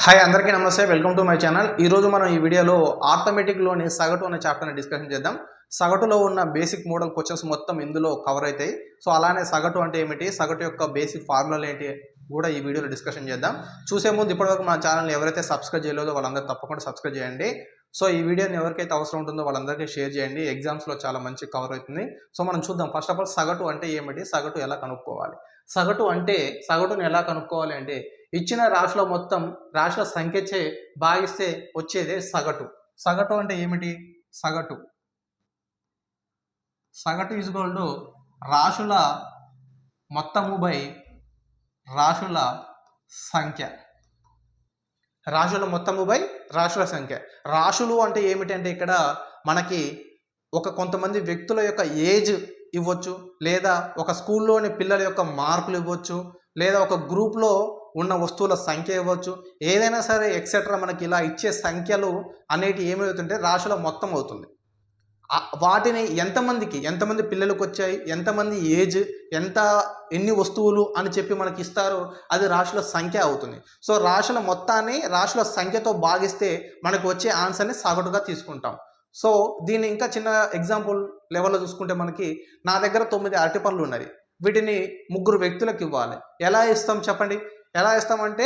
Hi అందరికీ నమస్తే, welcome to my channel. ఈరోజు మనం ఈ వీడియోలో ఆర్థమెటిక్లోని సగటు అనే చాప్టర్ని డిస్కషన్ చేద్దాం. సగటులో ఉన్న బేసిక్ మోడల్ క్వశ్చన్స్ మొత్తం ఇందులో కవర్ అవుతాయి. సో అలానే సగటు అంటే ఏమిటి, సగటు యొక్క బేసిక్ ఫార్ములాలు ఏంటి కూడా ఈ వీడియోలో డిస్కషన్ చేద్దాం. చూసే ముందు ఇప్పటివరకు మన ఛానల్ని ఎవరైతే సబ్స్క్రైబ్ చేయలేదో వాళ్ళందరూ తప్పకుండా సబ్స్క్రైబ్ చేయండి. సో ఈ వీడియోని ఎవరికైతే అవసరం ఉంటుందో వాళ్ళందరికీ షేర్ చేయండి. ఎగ్జామ్స్లో చాలా మంచి కవర్ అవుతుంది. సో మనం చూద్దాం. ఫస్ట్ ఆఫ్ ఆల్ సగటు అంటే ఏమిటి, సగటు ఎలా కనుక్కోవాలి. సగటుని ఎలా కనుక్కోవాలి అంటే ఇచ్చిన రాశుల మొత్తం రాశుల సంఖ్యచే భాగిస్తే వచ్చేదే సగటు. సగటు అంటే ఏమిటి? సగటు ఈజ్ ఈక్వల్ టు రాశుల మొత్తము బై రాశుల సంఖ్య. రాశుల మొత్తము బై రాశుల సంఖ్య. రాశులు అంటే ఏమిటంటే ఇక్కడ మనకి కొంతమంది వ్యక్తుల యొక్క ఏజ్ ఇవ్వచ్చు, లేదా ఒక స్కూల్లోని పిల్లల యొక్క మార్కులు ఇవ్వచ్చు, లేదా ఒక గ్రూప్లో ఉన్న వస్తువుల సంఖ్య ఇవ్వచ్చు, ఏదైనా సరే ఎక్సెట్రా మనకి ఇలా ఇచ్చే సంఖ్యలు అనేటి ఏమవుతుంటే రాశుల మొత్తం అవుతుంది. వాటిని ఎంతమంది పిల్లలకు వచ్చాయి, ఎంతమంది ఏజ్, ఎన్ని వస్తువులు అని చెప్పి మనకి ఇస్తారో అది రాశుల సంఖ్య అవుతుంది. సో రాశుల మొత్తాన్ని రాశుల సంఖ్యతో భాగిస్తే మనకు వచ్చే ఆన్సర్ని సగటుగా తీసుకుంటాం. సో దీన్ని ఇంకా చిన్న ఎగ్జాంపుల్ లెవెల్లో చూసుకుంటే మనకి నా దగ్గర 9 అరటిపళ్ళు ఉన్నది. వీటిని 3 వ్యక్తులకు ఇవ్వాలి. ఎలా ఇస్తాం చెప్పండి? ఎలా ఇస్తామంటే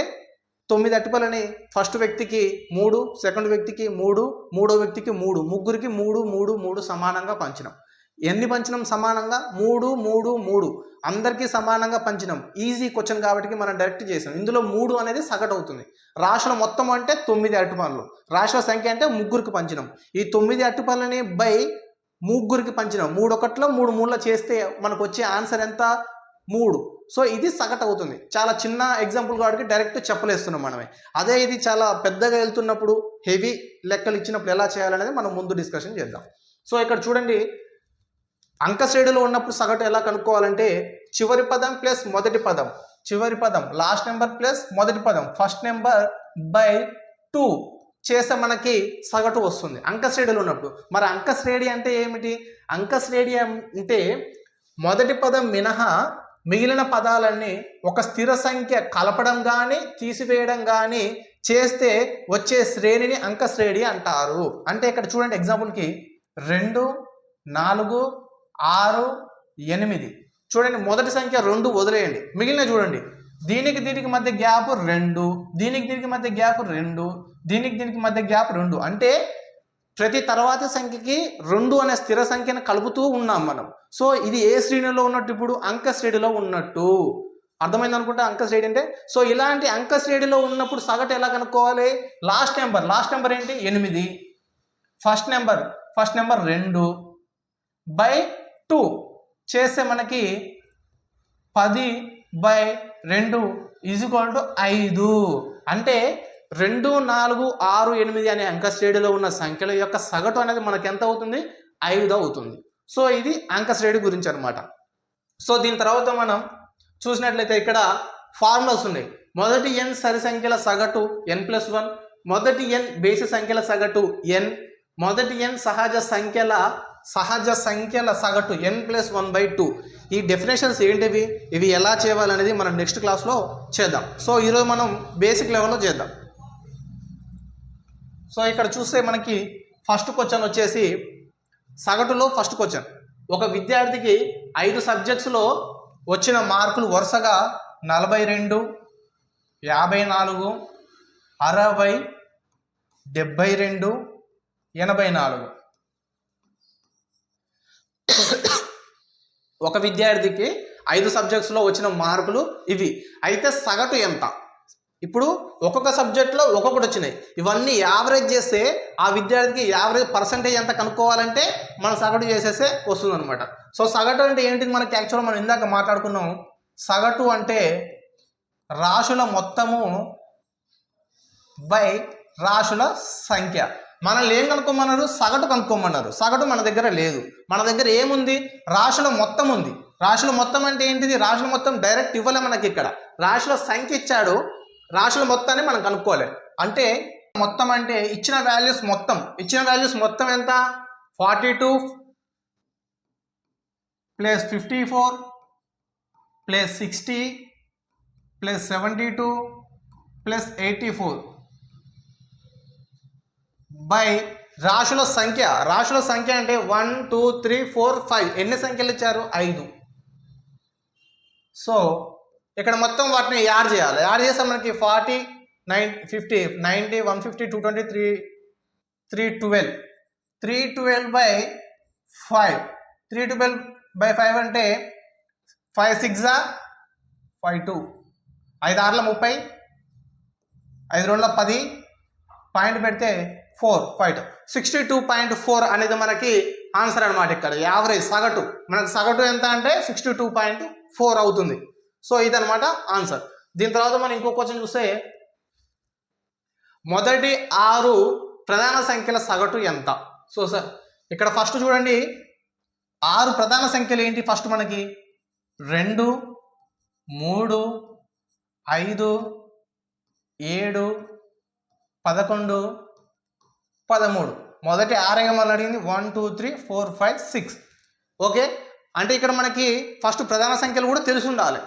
9 అరటిపళ్ళని ఫస్ట్ వ్యక్తికి 3, సెకండ్ వ్యక్తికి 3, మూడో వ్యక్తికి 3, ముగ్గురికి 3, 3, 3 సమానంగా పంచినాం. ఎన్ని పంచినాం సమానంగా? 3, 3, 3 అందరికీ సమానంగా పంచినాం. ఈజీ క్వశ్చన్ కాబట్టి మనం డైరెక్ట్ చేసాం. ఇందులో 3 అనేది సగటు అవుతుంది. రాశుల మొత్తం అంటే 9 అరటిపళ్ళు, రాశుల సంఖ్య అంటే 3కి పంచినాం. ఈ 9 అరటిపళ్ళని బై 3కి పంచినాం. 3 ఒకట్లో 3 మూల చేస్తే మనకు వచ్చే ఆన్సర్ ఎంత? 3. సో ఇది సగటు అవుతుంది. చాలా చిన్న ఎగ్జాంపుల్ కాబట్టి డైరెక్ట్ చెప్పలేస్తున్నాం మనమే. అదే ఇది చాలా పెద్దగా వెళ్తున్నప్పుడు, హెవీ లెక్కలు ఇచ్చినప్పుడు ఎలా చేయాలనేది మనం ముందు డిస్కషన్ చేద్దాం. సో ఇక్కడ చూడండి, అంక శ్రేణిలో ఉన్నప్పుడు సగటు ఎలా కనుక్కోవాలంటే చివరి పదం ప్లస్ మొదటి పదం, చివరి పదం లాస్ట్ నెంబర్ ప్లస్ మొదటి పదం ఫస్ట్ నెంబర్ బై 2 చేస్తే మనకి సగటు వస్తుంది అంక శ్రేణిలో ఉన్నప్పుడు. మరి అంక శ్రేణి అంటే ఏమిటి? అంక శ్రేణి అంటే మొదటి పదం మినహా మిగిలిన పదాలన్నీ ఒక స్థిర సంఖ్య కలపడం కానీ తీసివేయడం కానీ చేస్తే వచ్చే శ్రేణిని అంక శ్రేణి అంటారు. అంటే ఇక్కడ చూడండి, ఎగ్జాంపుల్కి 2, 4, 6, 8 చూడండి. మొదటి సంఖ్య 2 వదిలేయండి, మిగిలిన చూడండి. దీనికి మధ్య గ్యాప్ 2, దీనికి మధ్య గ్యాప్ 2, దీనికి మధ్య గ్యాప్ 2. అంటే ప్రతి తర్వాతి సంఖ్యకి 2 అనే స్థిర సంఖ్యను కలుపుతూ ఉన్నాం మనం. సో ఇది ఏ శ్రేణిలో ఉన్నట్టు? ఇప్పుడు అంక శ్రేణిలో ఉన్నట్టు. అర్థమైంది అనుకుంటా అంక శ్రేణి అంటే. సో ఇలాంటి అంక శ్రేణిలో ఉన్నప్పుడు సగటు ఎలా కనుక్కోవాలి? లాస్ట్ నెంబర్ ఏంటి? 8. ఫస్ట్ నెంబర్ 2 బై 2 చేస్తే మనకి 10/2 ఈజ్ ఈక్వల్ టు 5. అంటే 2, 4, 6, 8 అనే అంక శ్రేణిలో ఉన్న సంఖ్యల యొక్క సగటు అనేది మనకి ఎంత అవుతుంది? 5 అవుతుంది. సో ఇది అంక శ్రేణి గురించి అనమాట. సో దీని తర్వాత మనం చూసినట్లయితే ఇక్కడ ఫార్ములాస్ ఉన్నాయి. మొదటి n సరి సంఖ్యల సగటు n+1, మొదటి n బేసి సంఖ్యల సగటు n, మొదటి n సహజ సంఖ్యల సగటు n+1/2. ఈ డెఫినేషన్స్ ఏంటివి, ఇవి ఎలా చేయాలనేది మనం నెక్స్ట్ క్లాస్లో చేద్దాం. సో ఈరోజు మనం బేసిక్ లెవెల్లో చేద్దాం. సో ఇక్కడ చూస్తే మనకి ఫస్ట్ క్వశ్చన్ వచ్చేసి సగటులో ఫస్ట్ క్వశ్చన్. ఒక విద్యార్థికి 5 సబ్జెక్ట్స్లో వచ్చిన మార్కులు వరుసగా 42, 54, 60, 72, 84. ఒక విద్యార్థికి 5 సబ్జెక్ట్స్లో వచ్చిన మార్కులు ఇవి. అయితే సగటు ఎంత? ఇప్పుడు ఒక్కొక్క సబ్జెక్ట్లో ఒక్కొక్కటి వచ్చినాయి. ఇవన్నీ యావరేజ్ చేస్తే ఆ విద్యార్థికి యావరేజ్ పర్సంటేజ్ ఎంత కనుక్కోవాలంటే మనం సగటు చేసేస్తే వస్తుంది అనమాట. సో సగటు అంటే ఏంటిది? మనకి యాక్చువల్గా మనం ఇందాక మాట్లాడుకున్నాం. సగటు అంటే రాశుల మొత్తము బై రాశుల సంఖ్య. మనల్ని ఏం కనుక్కోమన్నారు? సగటు కనుక్కోమన్నారు. సగటు మన దగ్గర లేదు. మన దగ్గర ఏముంది? రాశుల మొత్తం ఉంది. రాశుల మొత్తం అంటే ఏంటిది? రాశుల మొత్తం డైరెక్ట్ ఇవ్వలే మనకి. ఇక్కడ రాశుల సంఖ్య ఇచ్చాడు, రాశుల మొత్తాన్ని మనం కనుక్కోవాలి. అంటే మొత్తం అంటే ఇచ్చిన వాల్యూస్ మొత్తం ఎంత? 42 + 54 + 60 + 72 + 84 బై రాశుల సంఖ్య. రాశుల సంఖ్య అంటే 1 2 3 4 5 ఎన్ని సంఖ్యలు ఇచ్చారు? 5. సో ఇక్కడ మొత్తం వాటిని యాడ్ చేయాలి. యాడ్ చేస్తే మనకి 40 50 90 150 220 312 312 బై 5 312 బై 5 అంటే 5 6 5 2 5 6 30 5 2 10 పాయింట్ పెడితే 4 5 62.4 అనేది మనకి ఆన్సర్ అనమాట. ఇక్కడ యావరేజ్ సగటు మనకి సగటు ఎంత అంటే 62.4 అవుతుంది. సో ఇదనమాట ఆన్సర్. దీని తర్వాత మనం ఇంకో క్వశ్చన్ చూస్తే మొదటి 6 ప్రధాన సంఖ్యల సగటు ఎంత? సో సార్ ఇక్కడ ఫస్ట్ చూడండి 6 ప్రధాన సంఖ్యలు ఏంటి? ఫస్ట్ మనకి 2 3 5 7 11 13 మొదటి 6 మనం అడిగింది 1 2 3 4 5 6. ఓకే, అంటే ఇక్కడ మనకి ఫస్ట్ ప్రధాన సంఖ్యలు కూడా తెలిసి ఉండాలి,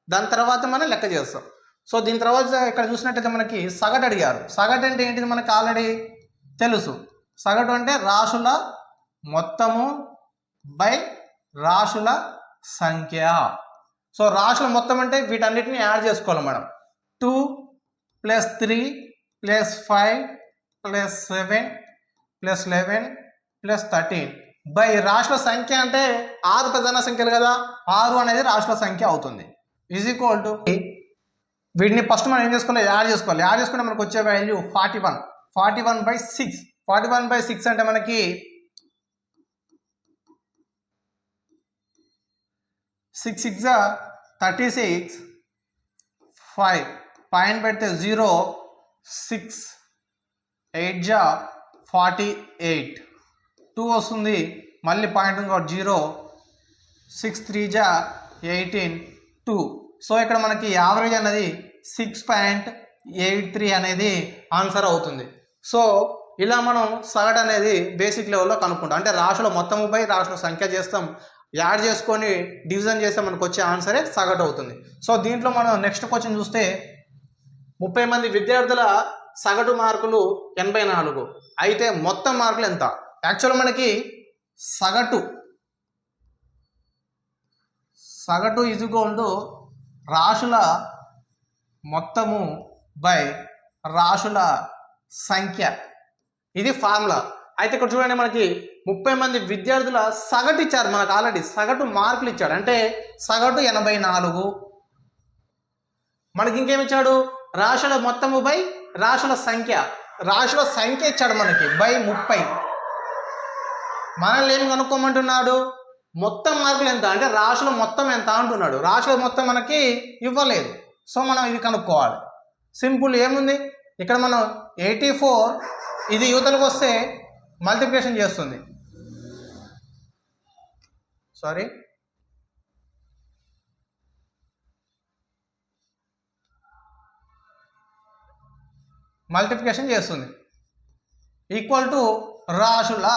దాని తర్వాత మనం లెక్క చేస్తాం. సో దీని తర్వాత ఇక్కడ చూసినట్టయితే మనకి సగటు అడిగారు. సగటు అంటే ఏంటిది మనకి ఆల్రెడీ తెలుసు. సగటు అంటే రాశుల మొత్తము బై రాశుల సంఖ్య. సో రాశుల మొత్తం అంటే వీటన్నిటిని యాడ్ చేసుకోవాలి మనం. 2 + 3 + 5 + 7 + 11 + 13 బై రాశుల సంఖ్య అంటే 6 ప్రధాన సంఖ్యలు కదా, 6 అనేది రాశుల సంఖ్య అవుతుంది. ఈజ్ ఈక్వల్ టు వీటిని ఫస్ట్ మనం ఏం చేసుకోవాలి? యాడ్ చేసుకోవాలి. యాడ్ చేసుకుంటే మనకు వచ్చే వాల్యూ 41. 41/6. 41/6 అంటే మనకి 6 6 36 5 పాయింట్ పెడితే 0 6 8 48 2 వస్తుంది. మళ్ళీ పాయింట్ ఇంకోటి 0 6 3 18 2. సో ఇక్కడ మనకి యావరేజ్ అనేది 6.83 అనేది ఆన్సర్ అవుతుంది. సో ఇలా మనం సగటు అనేది బేసిక్ లెవెల్లో కనుక్కుంటాం. అంటే రాశుల మొత్తము బై రాశుల సంఖ్య చేస్తాం, యాడ్ చేసుకొని డివిజన్ చేస్తే మనకు వచ్చే ఆన్సరే సగటు అవుతుంది. సో దీంట్లో మనం నెక్స్ట్ క్వశ్చన్ చూస్తే 30 మంది విద్యార్థుల సగటు మార్కులు 84 అయితే మొత్తం మార్కులు ఎంత? యాక్చువల్ మనకి సగటు ఈజ్ ఈక్వల్ టు రాశుల మొత్తము బై రాశుల సంఖ్య. ఇది ఫార్ములా. అయితే ఇక్కడ చూడండి మనకి 30 మంది విద్యార్థుల సగటు ఇచ్చారు, మనకు ఆల్రెడీ సగటు మార్కులు ఇచ్చాడు. అంటే సగటు 84. మనకి ఇంకేమి ఇచ్చాడు? రాశుల మొత్తము బై రాశుల సంఖ్య. రాశుల సంఖ్య ఇచ్చాడు మనకి బై 30. మనల్ని ఏం కనుక్కోమంటున్నాడు? మొత్తం మార్కులు ఎంత అంటే రాశుల మొత్తం ఎంత అంటున్నాడు. రాశుల మొత్తం మనకి ఇవ్వలేదు, సో మనం ఇది కనుక్కోవాలి. సింపుల్, ఏముంది ఇక్కడ మనం 84 ఇది యువతలకు వస్తే మల్టిప్లికేషన్ చేస్తుంది. సారీ, మల్టిప్లికేషన్ చేస్తుంది. ఈక్వల్ టు రాశుల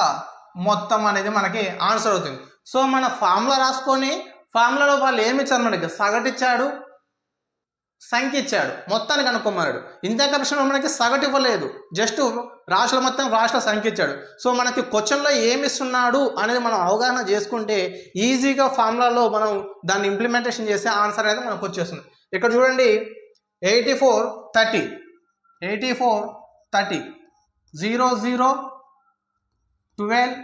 మొత్తం అనేది మనకి ఆన్సర్ అవుతుంది. సో మన ఫార్ములా రాసుకొని ఫార్ములాలో వాళ్ళు ఏమి ఇచ్చారు? మనకి సగటు ఇచ్చాడు, సంఖ్య ఇచ్చాడు, మొత్తాన్ని కనుక్కోమన్నాడు. ఇంత ప్రశ్నలో మనకి సగటు ఇవ్వలేదు, జస్ట్ రాశుల మొత్తం రాశుల సంఖ్య ఇచ్చాడు. సో మనకి క్వశ్చన్లో ఏమి ఇస్తున్నాడు అనేది మనం అవగాహన చేసుకుంటే ఈజీగా ఫార్ములాలో మనం దాన్ని ఇంప్లిమెంటేషన్ చేస్తే ఆన్సర్ అనేది మనకు వచ్చేస్తుంది. ఇక్కడ చూడండి 84 30 0 0 12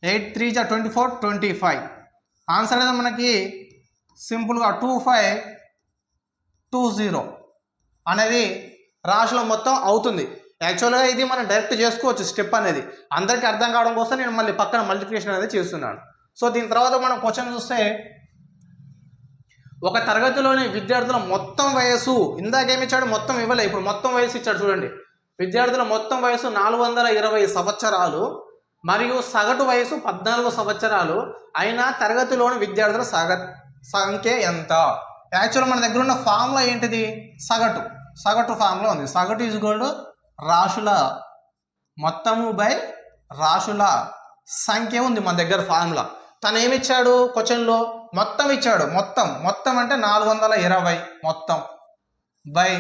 8 3 24 25 ఆన్సర్ అనేది మనకి సింపుల్గా 2520 అనేది రాశుల మొత్తం అవుతుంది. యాక్చువల్గా ఇది మనం డైరెక్ట్ చేసుకోవచ్చు స్టెప్ అనేది. అందరికీ అర్థం కావడం కోసం నేను మళ్ళీ పక్కన మల్టిప్లికేషన్ అనేది చేస్తున్నాను. సో దీని తర్వాత మనం క్వశ్చన్ చూస్తే ఒక తరగతిలోని విద్యార్థుల మొత్తం వయసు, ఇందాకేమి ఇచ్చాడు? మొత్తం ఇవ్వలే, ఇప్పుడు మొత్తం వయసు ఇచ్చాడు. చూడండి, విద్యార్థుల మొత్తం వయసు 420 సంవత్సరాలు మరియు సగటు వయసు 14 సంవత్సరాలు అయినా తరగతిలోని విద్యార్థుల సంఖ్య ఎంత? యాక్చువల్ మన దగ్గర ఉన్న ఫార్ములా ఏంటిది? సగటు ఫార్ములా ఉంది. సగటు ఈజ్ ఈక్వల్ టు రాశుల మొత్తము బై రాశుల సంఖ్య ఉంది మన దగ్గర ఫార్ములా. తను ఏమి ఇచ్చాడు? క్వశ్చన్లో మొత్తం ఇచ్చాడు. మొత్తం అంటే 420 మొత్తం బై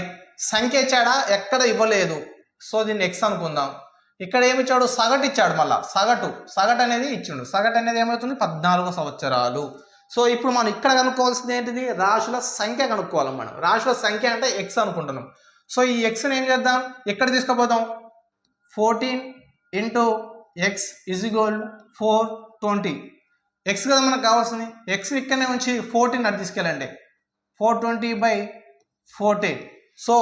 సంఖ్య ఇచ్చాడా? ఎక్కడ ఇవ్వలేదు. సో దీన్ని ఎక్స్ అనుకుందాం. ఇక్కడ ఏమి ఇచ్చాడు, సగటు ఇచ్చాడు. మళ్ళా సగటు అనేది ఇచ్చిండు. సగటు అనేది ఏమవుతుంది, 14 సంవత్సరాలు. సో ఇప్పుడు మనం ఇక్కడ కనుక్కోవాల్సింది ఏంటిది, రాశుల సంఖ్య కనుక్కోవాలి. మనం రాశుల సంఖ్య అంటే ఎక్స్ అనుకుంటున్నాం. సో ఈ ఎక్స్ని ఏం చేద్దాం, ఎక్కడ తీసుకుపోతాం, 14 into X is equal 420. X కదా మనకు కావాల్సింది. ఎక్స్ ఇక్కడనే ఉంచి 14 అటు తీసుకెళ్ళండి, 420/14. సో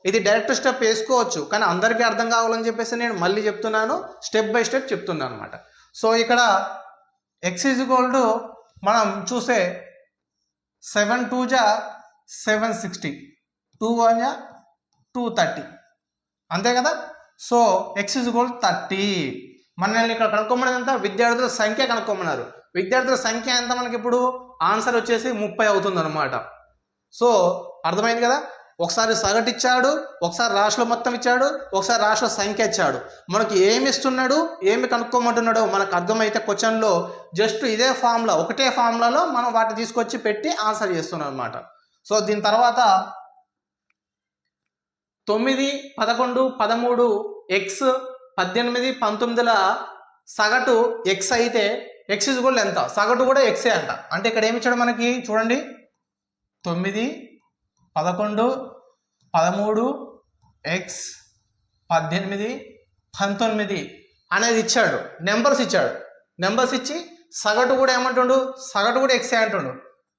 ఇది డైరెక్ట్ స్టెప్ వేసుకోవచ్చు, కానీ అందరికీ అర్థం కావాలని చెప్పేసి నేను మళ్ళీ చెప్తున్నాను, స్టెప్ బై స్టెప్ చెప్తున్నాను అనమాట. సో ఇక్కడ ఎక్స్ ఈజ్ ఈక్వల్ టు మనం చూసే 7 2 జా 760, 2 1 జా 230, అంతే కదా. So X is equal 30. మనల్ని ఇక్కడ కనుక్కోమనేది ఎంత, విద్యార్థుల సంఖ్య కనుక్కోమన్నారు. విద్యార్థుల సంఖ్య ఎంత మనకి ఇప్పుడు ఆన్సర్ వచ్చేసి 30 అవుతుంది అనమాట. సో అర్థమైంది కదా. ఒకసారి సగటు ఇచ్చాడు, ఒకసారి రాశుల మొత్తం ఇచ్చాడు, ఒకసారి రాశుల సంఖ్య ఇచ్చాడు. మనకి ఏమి ఇస్తున్నాడు, ఏమి కనుక్కోమంటున్నాడో మనకు అర్థమైతే క్వశ్చన్లో జస్ట్ ఇదే ఫార్ములా, ఒకటే ఫార్ములాలో మనం వాటిని తీసుకొచ్చి పెట్టి ఆన్సర్ చేస్తున్నాం అనమాట. సో దీని తర్వాత 9 11 13 ఎక్స్ 18 19ల సగటు ఎక్స్ అయితే ఎక్స్ ఇజ్ ఈక్వల్ ఎంత, సగటు కూడా ఎక్సే అంట. అంటే ఇక్కడ ఏమి ఇచ్చాడు మనకి చూడండి, 9 11 13 ఎక్స్ 18 19 అనేది ఇచ్చాడు. నెంబర్స్ ఇచ్చాడు. నెంబర్స్ ఇచ్చి సగటు కూడా ఏమంటుండు, సగటు కూడా ఎక్సే అంటుండు.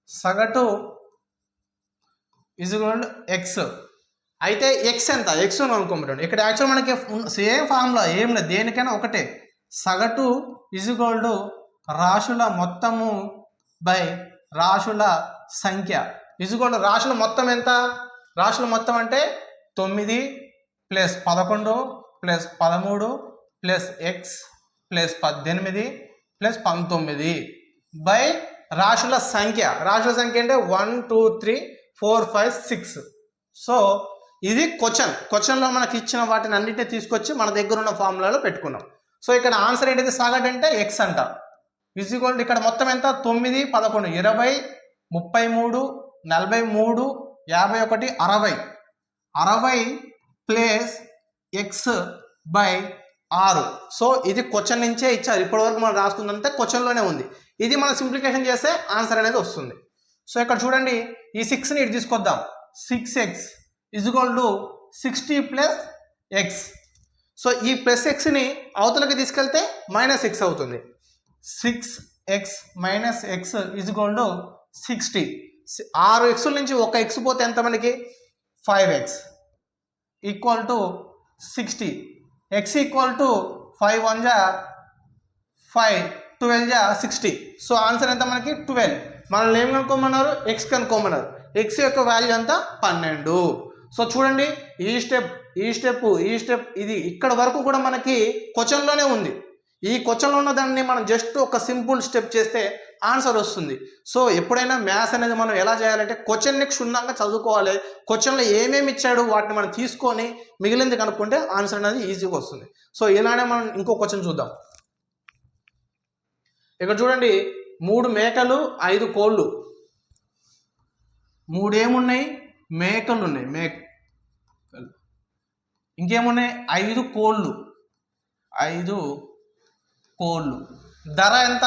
సగటు ఈజ్ ఈక్వల్ ఎక్స్ అయితే ఎక్స్ ఎంత, ఎక్స్ అనుకోమంటాడు. ఇక్కడ యాక్చువల్ మనకి సేమ్ ఫార్ములా ఏం లేదు, దేనికైనా ఒకటే. సగటు ఈజ్ ఈక్వల్ టు రాశుల మొత్తము బై రాశుల సంఖ్య ఈజ్ ఈక్వల్ టు రాశుల మొత్తం ఎంత, రాశుల మొత్తం అంటే 9 + 11 + 13 + ఎక్స్ + 18 + 19 బై రాశుల సంఖ్య. రాశుల సంఖ్య అంటే 1 2 3 4 5 6. సో ఇది క్వశ్చన్లో మనకి ఇచ్చిన వాటిని అన్నింటినీ తీసుకొచ్చి మన దగ్గర ఉన్న ఫార్ములాలో పెట్టుకున్నాం. సో ఇక్కడ ఆన్సర్ ఏంటిది, సగటు అంటే ఎక్స్ అంట. ఈజ్ ఈక్వల్ టు ఇక్కడ మొత్తం ఎంత, 9 11 20 33 43 51 60 ప్లస్ ఎక్స్ బై 6. సో ఇది క్వశ్చన్ నుంచే ఇచ్చారు. ఇప్పటివరకు మనం రాసుకుందంటే క్వశ్చన్లోనే ఉంది. ఇది మనం సింప్లిఫికేషన్ చేస్తే ఆన్సర్ అనేది వస్తుంది. సో ఇక్కడ చూడండి, ఈ 6ని ఇటు తీసుకొద్దాం. 6x is equal to 60 + x. So ఈ ప్లస్ ఎక్స్ని అవతలకి తీసుకెళ్తే -x అవుతుంది. 6x - x is equal to 60. 6 ఎక్స్ల నుంచి ఒక ఎక్స్ పోతే ఎంత మనకి, 5x equal to 60. x equal to 5 1 జా 5 12 జా 60. సో ఆన్సర్ ఎంత మనకి 12. మనల్ని ఏం కనుక్కోమన్నారు, ఎక్స్ కనుక్కోమన్నారు. ఎక్స్ యొక్క వాల్యూ ఎంత, 12. సో చూడండి, ఈ స్టెప్ ఇది ఇక్కడ వరకు కూడా మనకి క్వశ్చన్లోనే ఉంది. ఈ క్వశ్చన్లో ఉన్న దాన్ని మనం జస్ట్ ఒక సింపుల్ స్టెప్ చేస్తే ఆన్సర్ వస్తుంది. సో ఎప్పుడైనా మ్యాథ్స్ అనేది మనం ఎలా చేయాలంటే క్వశ్చన్ని క్షుణ్ణంగా చదువుకోవాలి. క్వశ్చన్లో ఏమేమి ఇచ్చాడు వాటిని మనం తీసుకొని మిగిలింది కనుక్కుంటే ఆన్సర్ అనేది ఈజీగా వస్తుంది. సో ఇలానే మనం ఇంకో క్వశ్చన్ చూద్దాం. ఇక్కడ చూడండి, 3 మేకలు 5 కోళ్ళు. 3 ఏమున్నాయి, మేకలు ఉన్నాయి, మేకలు. ఇంకేమున్నాయి, 5 కోళ్ళు. 5 కోళ్ళు ధర ఎంత,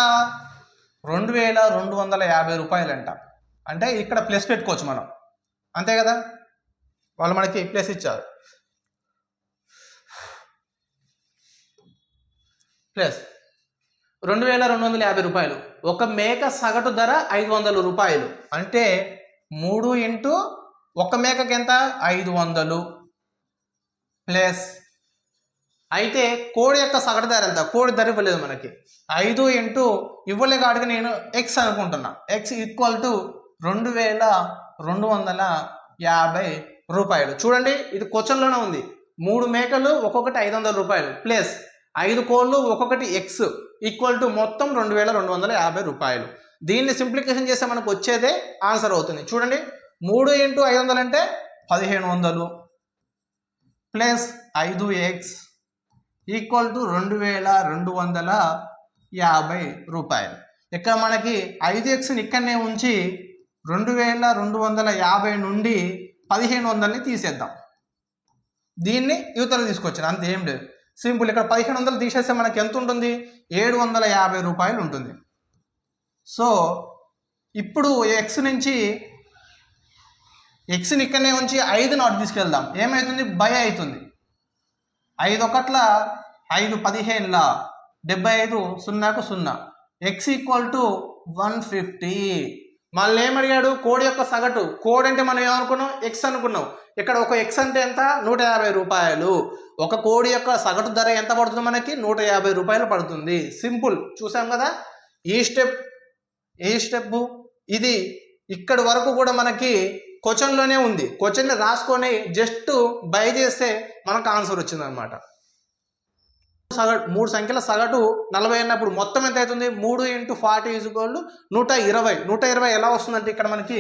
2250 రూపాయలంట. అంటే ఇక్కడ ప్లస్ పెట్టుకోవచ్చు మనం, అంతే కదా. వాళ్ళు మనకి ప్లస్ ఇచ్చారు, ప్లస్ 2250 రూపాయలు. ఒక మేక సగటు ధర 500 రూపాయలు. అంటే 3 ఇంటూ ఒక మేకకి ఎంత, 500 ప్లస్. అయితే కోడి యొక్క సగటు ధర ఎంత, కోడి ధర ఇవ్వలేదు మనకి. 5 ఇంటూ ఇవ్వలే కాడికి నేను ఎక్స్ అనుకుంటున్నా. ఎక్స్ ఈక్వల్ టు 2250 రూపాయలు. చూడండి, ఇది క్వశ్చన్లోనే ఉంది. 3 మేకలు ఒక్కొక్కటి 500 రూపాయలు ప్లస్ 5 కోళ్ళు ఒక్కొక్కటి ఎక్స్ ఈక్వల్ టు మొత్తం 2250 రూపాయలు. దీన్ని సింప్లిఫికేషన్ చేస్తే మనకు వచ్చేదే ఆన్సర్ అవుతుంది. చూడండి, 3 ఇంటూ 500 అంటే 1500 ప్లస్ 5x ఈక్వల్ టు 2250 రూపాయలు. ఇక్కడ మనకి 5xని ఇక్కడనే ఉంచి 2250 నుండి 1500ని తీసేద్దాం. దీన్ని యువతలు తీసుకొచ్చాను, అంతేం లేదు. సింపుల్. ఇక్కడ 1500 తీసేస్తే మనకి ఎంత ఉంటుంది? 750 రూపాయలు ఉంటుంది. సో ఇప్పుడు ఎక్స్ని ఇక్కడనే ఉంచి 5 నాట్ తీసుకెళ్దాం. ఏమవుతుంది? బై అవుతుంది. 5 ఒకట్ల 5 15ల 75 0కు 0. X equal to 150. మళ్ళీ ఏమడిగాడు? కోడ్ యొక్క సగటు. కోడ్ అంటే మనం ఏమనుకున్నాం? ఎక్స్ అనుకున్నాం. ఇక్కడ ఒక ఎక్స్ అంటే ఎంత? 150 రూపాయలు. ఒక కోడి యొక్క సగటు ధర ఎంత పడుతుంది మనకి? 150 రూపాయలు పడుతుంది. సింపుల్. చూసాం కదా ఈ స్టెప్. ఇది ఇక్కడి వరకు కూడా మనకి క్వశ్చన్లోనే ఉంది. క్వశ్చన్ని రాసుకొని జస్ట్ బై చేస్తే మనకు ఆన్సర్ వచ్చిందనమాట. 3 సంఖ్యల సగటు 40 అన్నప్పుడు మొత్తం ఎంత అవుతుంది? 3 × 40 = 120. 120 ఎలా వస్తుందంటే ఇక్కడ మనకి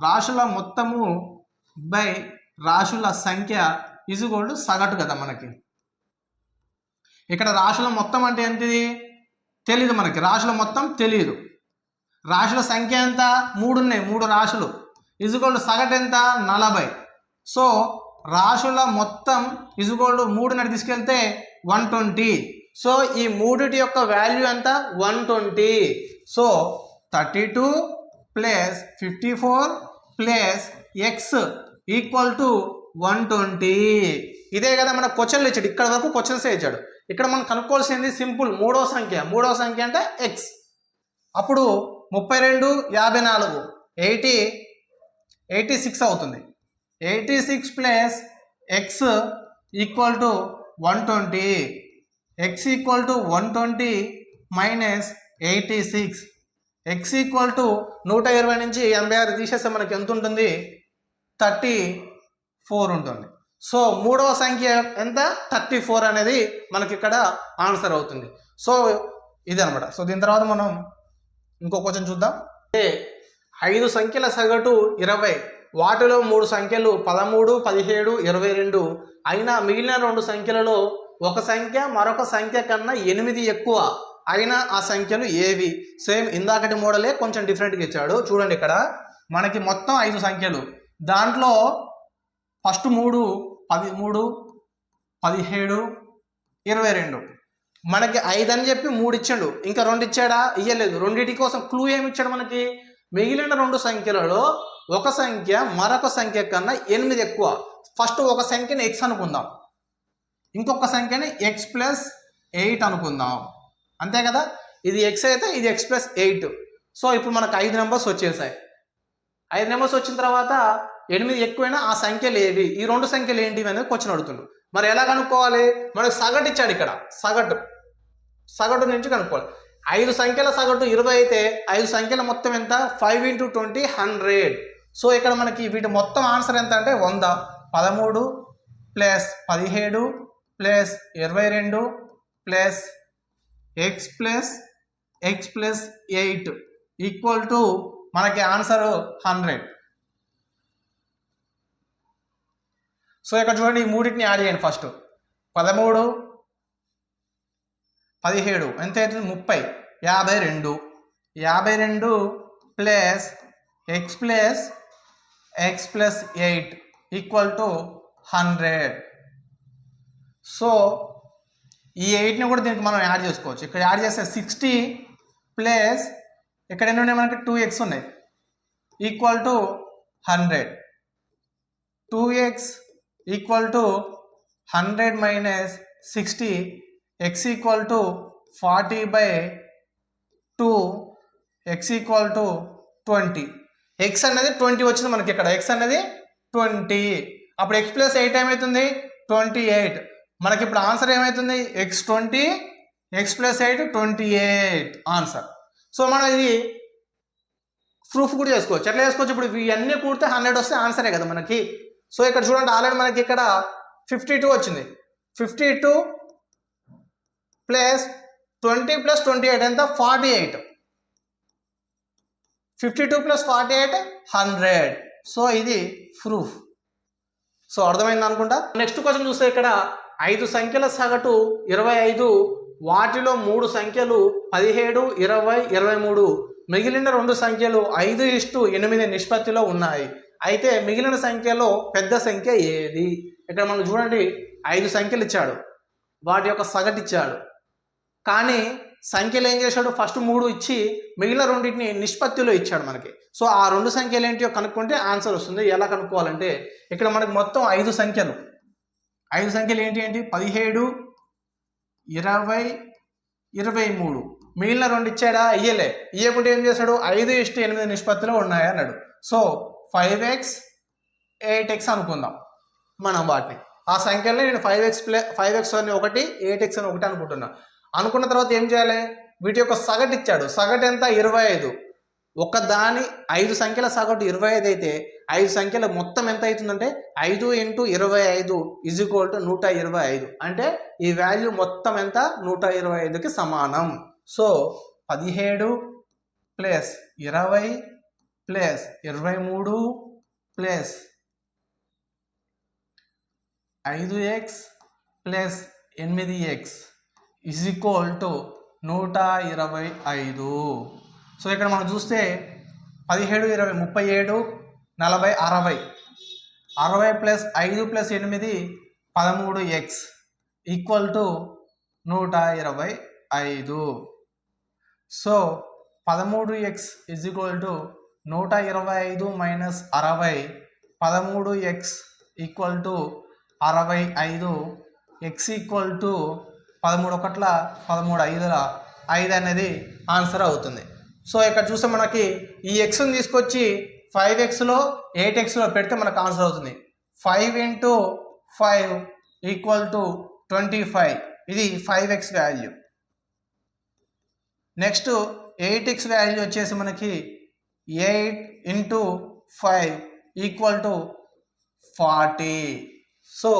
రాశుల మొత్తము బై రాశుల సంఖ్య = సగటు కదా మనకి. ఇక్కడ రాశుల మొత్తం అంటే ఏంటిది? తెలీదు మనకి. రాశుల మొత్తం తెలియదు. రాశుల సంఖ్య ఎంత? 3 ఉన్నాయి. 3 రాశులు సగటు ఎంత? 40. సో రాశుల మొత్తం = 3 నడి తీసుకెళ్తే 120. సో ఈ మూడిటి యొక్క వాల్యూ ఎంత? 120. So 32 + 54 + x = 120. ఇదే కదా మన క్వశ్చన్లు ఇచ్చాడు. ఇక్కడ వరకు క్వశ్చన్సే ఇచ్చాడు. ఇక్కడ మనం కనుక్కోవాల్సింది సింపుల్. మూడవ సంఖ్య అంటే ఎక్స్. అప్పుడు 32 54 86 అవుతుంది. 86 + x = 120. x = 120 - 86. x = 120 నుంచి 86 తీసేస్తే మనకి ఎంత ఉంటుంది? 34 ఉంటుంది. సో మూడవ సంఖ్య ఎంత? 34 అనేది మనకి ఇక్కడ ఆన్సర్ అవుతుంది. సో ఇదనమాట. సో దీని తర్వాత మనం ఇంకో క్వశ్చన్ చూద్దాం. అంటే 5 సంఖ్యల సగటు 20. వాటిలో 3 సంఖ్యలు 13, 17, 22 అయినా మిగిలిన 2 సంఖ్యలలో ఒక సంఖ్య మరొక సంఖ్య కన్నా 8 ఎక్కువ అయినా ఆ సంఖ్యలు ఏవి? సేమ్ ఇందాకటి మోడలే కొంచెం డిఫరెంట్గా ఇచ్చాడు. చూడండి ఇక్కడ మనకి మొత్తం 5 సంఖ్యలు. దాంట్లో ఫస్ట్ 3 13, 17, 22. మనకి 5 అని చెప్పి 3 ఇచ్చాడు. ఇంకా 2 ఇచ్చాడా? ఇయ్యలేదు. రెండింటి కోసం క్లూ ఏమి ఇచ్చాడు మనకి? మిగిలిన 2 సంఖ్యలలో ఒక సంఖ్య మరొక సంఖ్య కన్నా 8 ఎక్కువ. ఫస్ట్ ఒక సంఖ్యని x అనుకుందాం, ఇంకొక సంఖ్యని x + 8 అనుకుందాం. అంతే కదా? ఇది x అయితే ఇది x + 8. సో ఇప్పుడు మనకు 5 నెంబర్స్ వచ్చేసాయి. 5 నెంబర్స్ వచ్చిన తర్వాత 8 ఎక్కువైనా ఆ సంఖ్యలు ఏవి? ఈ 2 సంఖ్యలు ఏంటివి అనేది క్వశ్చన్ అడుగుతుండు. మరి ఎలా కనుక్కోవాలి? మనకు సగటు ఇచ్చాడు. ఇక్కడ సగటు నుంచి కనుక్కోవాలి. 5 సంఖ్యల సగటు 20 అయితే 5 సంఖ్యల మొత్తం ఎంత? 5 × 20 100. సో ఇక్కడ మనకి వీటి మొత్తం ఆన్సర్ ఎంత అంటే 100. 13 + 17 + 22 + x + 8 = మనకి ఆన్సర్ 100. సో ఇక్కడ చూడండి, ఈ మూడింటిని యాడ్ చేయండి. ఫస్ట్ 13 17 ఎంత అవుతుంది? 30. 52 + x + 8 = 100. సో ఈ 8ని కూడా దీనికి మనం యాడ్ చేసుకోవచ్చు. ఇక్కడ యాడ్ చేస్తే 60 ప్లస్ ఇక్కడ ఎన్ని ఉన్నాయి? మనకి 2x ఉన్నాయి = 100. 2x = 100 - 60. x = 40/2. x = 20. x అనేది 20 వచ్చింది మనకి. ఇక్కడ x అనేది 20. అప్పుడు x + 8 ఏమవుతుంది? 28. మనకి ఇప్పుడు ఆన్సర్ ఏమవుతుంది? x 20, x + 8 28 answer. సో మనం ఇది ప్రూఫ్ కూడా చేసుకోవచ్చు. ఎట్లా చేసుకోవచ్చు? ఇప్పుడు ఇవన్నీ కూడితే 100 వస్తే ఆన్సరే కదా మనకి. సో ఇక్కడ చూడండి, ఆల్రెడీ మనకి ఇక్కడ 52 వచ్చింది. 52 + 20 + 28 ఎంత? 48. 52 + 48 100. సో ఇది ప్రూఫ్. సో అర్థమైంది అనుకుంటా. నెక్స్ట్ క్వశ్చన్ చూస్తే ఇక్కడ 5 సంఖ్యల సగటు 25. వాటిలో 3 సంఖ్యలు 17, 20, 23. మిగిలిన 2 సంఖ్యలు 5:8 నిష్పత్తిలో ఉన్నాయి అయితే మిగిలిన సంఖ్యలో పెద్ద సంఖ్య ఏది? ఇక్కడ మనం చూడండి 5 సంఖ్యలు ఇచ్చాడు, వాటి యొక్క సగటు ఇచ్చాడు. కానీ సంఖ్యలు ఏం చేశాడు, ఫస్ట్ 3 ఇచ్చి మిగిలిన రెండింటిని నిష్పత్తిలో ఇచ్చాడు మనకి. సో ఆ 2 సంఖ్యలు ఏంటో కనుక్కుంటే ఆన్సర్ వస్తుంది. ఎలా కనుక్కోవాలంటే ఇక్కడ మనకి మొత్తం 5 సంఖ్యలు ఏంటి 17, 20, 23. మిగిలిన 2 ఇచ్చాడా? ఇయ్యకుంటే ఏం చేశాడు, 5:8 నిష్పత్తిలో ఉన్నాయి అన్నాడు. సో 5x 8x అనుకుందాం మనం వాటిని. ఆ సంఖ్యలో నేను 5x అని ఒకటి 8x అని ఒకటి అనుకున్న తర్వాత ఏం చేయాలి, వీటి యొక్క సగటు ఇచ్చాడు. సగటు ఎంత? 25. ఒక దాని 5 సంఖ్యల సగటు 25 అయితే 5 సంఖ్యల మొత్తం ఎంత అవుతుందంటే 5 × 25 = 125. అంటే ఈ వాల్యూ మొత్తం ఎంత? 125కి సమానం. So 17 + 20 + 23 + 5x + 8x = 125. సో ఇక్కడ మనం చూస్తే 17, 20, 37, 40, 60. 60 + 5 + 8 13x = 125. So 13x = 125 - 60. 13x = 65. x = 13 1 13 5 అనేది ఆన్సర్ అవుతుంది. సో ఇక్కడ చూస్తే మనకి ఈ ఎక్స్ని తీసుకొచ్చి 5xలో 8xలో పెడితే మనకు ఆన్సర్ అవుతుంది. 5 × 5 = 25. ఇది 5x value. Next 8x value వచ్చేసి మనకి 8 × 5 = 40. సో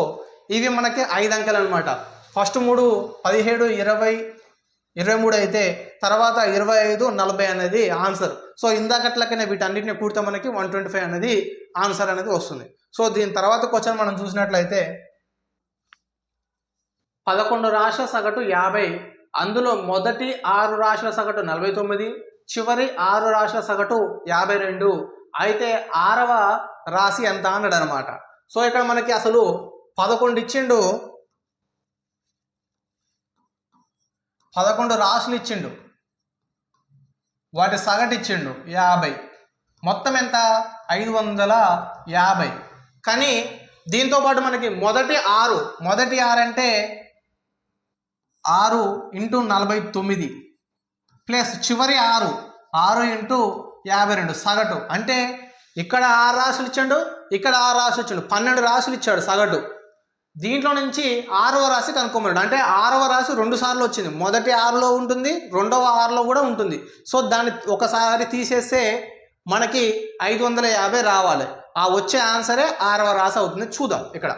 ఇవి మనకి 5 అంకెలు అనమాట. ఫస్ట్ 3 17, 20, 23 అయితే తర్వాత 25, 40 అనేది ఆన్సర్. సో ఇందాకట్లకనే వీటన్నిటిని కూడితే మనకి 125 అనేది ఆన్సర్ అనేది వస్తుంది. సో దీని తర్వాత క్వశ్చన్ మనం చూసినట్లయితే 11 రాశుల సగటు 50, అందులో మొదటి 6 రాశుల సగటు 49, చివరి 6 రాశుల సగటు 52. అయితే 6వ రాశి ఎంత అన్నాడు అనమాట. సో ఇక్కడ మనకి అసలు 11 ఇచ్చిండు, 11 రాశులు ఇచ్చిండు, వాటి సగటు ఇచ్చిండు 50. మొత్తం ఎంత? 550. కానీ దీంతోపాటు మనకి మొదటి 6 అంటే 6 × 49 ప్లస్ చివరి 6 × 52 సగటు. అంటే ఇక్కడ 6 రాశులు ఇచ్చాడు, ఇక్కడ 6 రాశులు ఇచ్చాడు, 12 రాశులు ఇచ్చాడు సగటు. దీంట్లో నుంచి 6వ రాశి కనుక్కోమన్నాడు. అంటే 6వ రాశి 2 సార్లు వచ్చింది. మొదటి 6లో ఉంటుంది, రెండవ 6లో కూడా ఉంటుంది. సో దాన్ని ఒకసారి తీసేస్తే మనకి 550 రావాలి. ఆ వచ్చే ఆన్సరే 6వ రాశి అవుతుంది. చూద్దాం. ఇక్కడ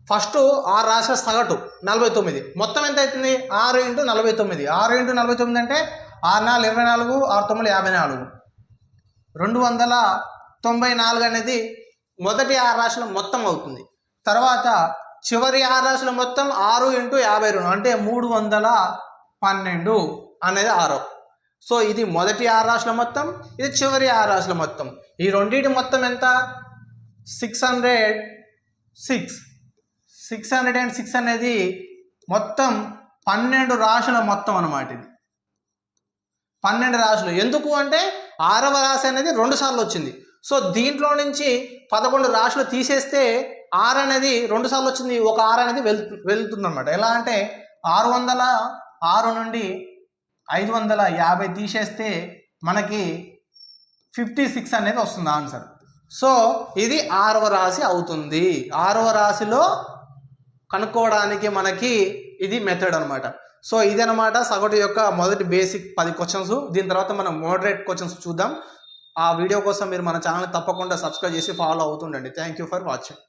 ఫస్ట్ 6 రాశుల సగటు 49. మొత్తం ఎంత అవుతుంది? 6 × 49. 6 × 49 అంటే 6 4 24, 6 9 54. 294 అనేది మొదటి 6 రాశుల మొత్తం అవుతుంది. తర్వాత చివరి 6 రాశుల మొత్తం 6 × 52 అంటే 312 అనేది 6. సో ఇది మొదటి 6 రాశుల మొత్తం, ఇది చివరి 6 రాశుల మొత్తం. ఈ రెండింటి మొత్తం ఎంత? 606. 606 అనేది మొత్తం 12 రాశుల మొత్తం అన్నమాట. ఇది 12 రాశులు. ఎందుకు అంటే 6వ రాశి అనేది 2 సార్లు వచ్చింది. సో దీంట్లో నుంచి 11 రాశులు తీసేస్తే 6 అనేది 2 సార్లు వచ్చింది, ఒక 6 అనేది వెళ్తుంది అనమాట. ఎలా అంటే 606 నుండి 550 తీసేస్తే మనకి 56 అనేది వస్తుంది ఆన్సర్. సో ఇది 6వ రాశి అవుతుంది. 6వ రాశిలో కనుక్కోవడానికి మనకి ఇది మెథడ్ అనమాట. సో ఇదనమాట సగటు యొక్క మొదటి బేసిక్ 10 క్వశ్చన్స్. దీని తర్వాత మనం మోడరేట్ క్వశ్చన్స్ చూద్దాం. ఆ వీడియో కోసం మీరు మన ఛానల్ తప్పకుండా సబ్స్క్రైబ్ చేసి ఫాలో అవుతుండండి. Thank you for watching.